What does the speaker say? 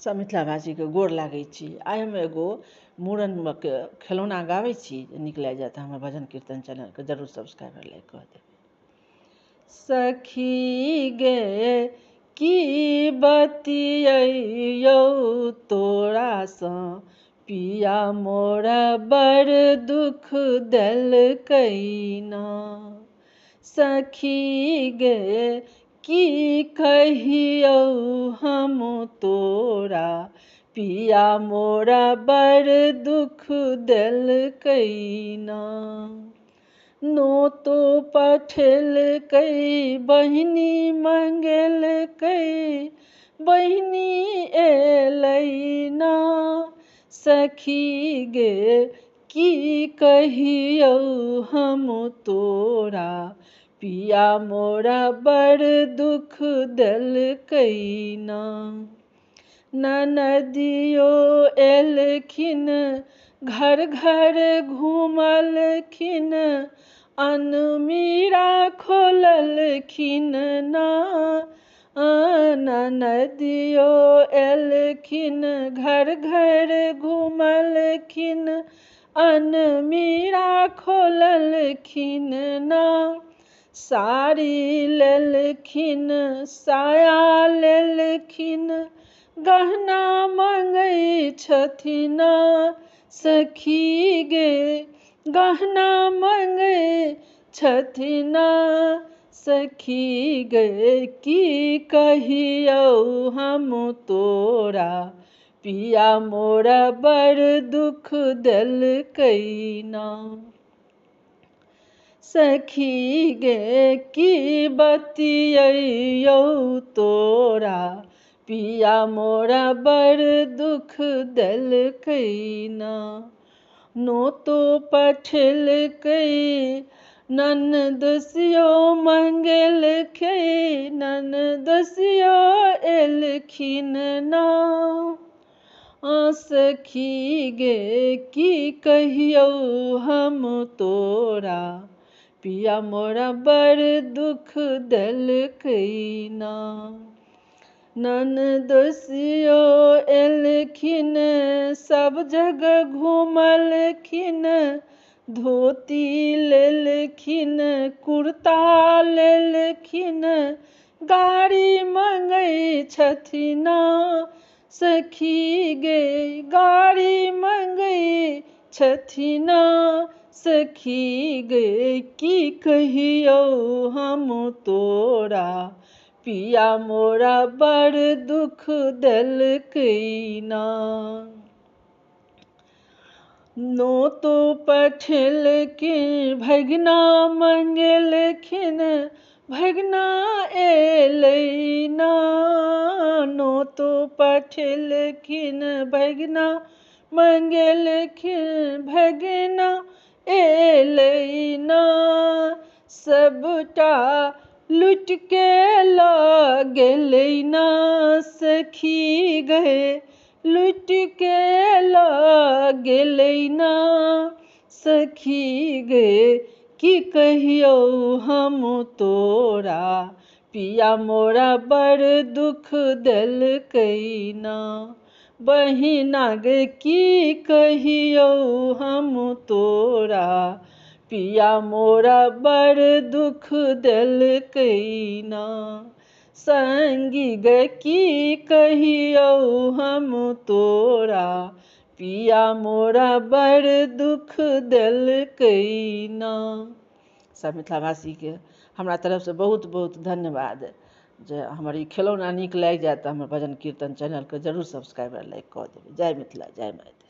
सब मिथिलावासी के गोर लागै छी। आइ हम एगो मूड़न के खिलौना गाबै छी, नीक लागि जायत हमर भजन कीर्तन चैनल के जरूर सब्सक्राइब लाइक कऽ देबै। सखी गे की बतियौ तोरा सँ, पिया मोरा बड़ दुख देलकै ना। सखी गे की कहियौ हम तोरा, पिया मोरा बड़ दुख देलकै ना। नोतो पठेलकै बहिनी मंगेलकै, बहिनी एलै ना। सखी गे की कहियौ हम तोरा, पिया मोरा बड़ दुख देलकै ना। ननदियो एलखिन घर घर घुमलखिन, अनमीरा खोललखिन ना। ननदियो एलखिन घर घर घुमलखिन, अनमीरा खोललखिन ना। साड़ी लेलखिन साया लेलखिन, गहना मंगै छथिन। सखी गे गहना मंगै छथिन। सखी गे की कहियौ हम तोरा, पिया मोरा बड़ दुख देलकै ना। सखी गे की बतियौ तोरा, पिया मोरा बड़ दुख देलकै ना। नोतो पठेलकै ननदोसियो मंगेलकै, ननदोसियो एलखिन ना। सखी गे की कहियौ हम तोरा, पिया मोरा बड़ दुख देलकै ना। ननदोसियो एलखिन सब जगह घुमलखिन, धोती लेलखिन कुर्ता लेलखिन, गाड़ी मंगै छथिन। सखी गे गाड़ी मंगै छथिन। सखी गे की कहियौ हम तोरा, पिया मोरा बड़ दुख देलकै ना। नोतो पठेलखिन भगिना मंगेलखिन, भगिना एलै ना। नोतो पठेलखिन भगिना मंगेलखिन, भगिना एलै ना। सबटा लुट के लऽ गेलै ना। सखी गे लुट के लऽ गेलै ना। सखी गे की कहियौ हम तोरा, पिया मोरा बड़ दुख देलकै ना। बहिना गे की कहियौ हम तोरा, पिया मोरा बड़ दुख देलकै ना। संगी गे की कहियौ हम तोरा, पिया मोरा बड़ दुख देलकै ना। सब मिथिलावासी के हमरा तरफ से बहुत बहुत धन्यवाद। जे हमर ई खिलौना नीक लागि जायत तऽ हमर भजन कीर्तन चैनल के जरूर सब्सक्राइब लाइक कऽ देबै। जय मिथिला जय मैथिली।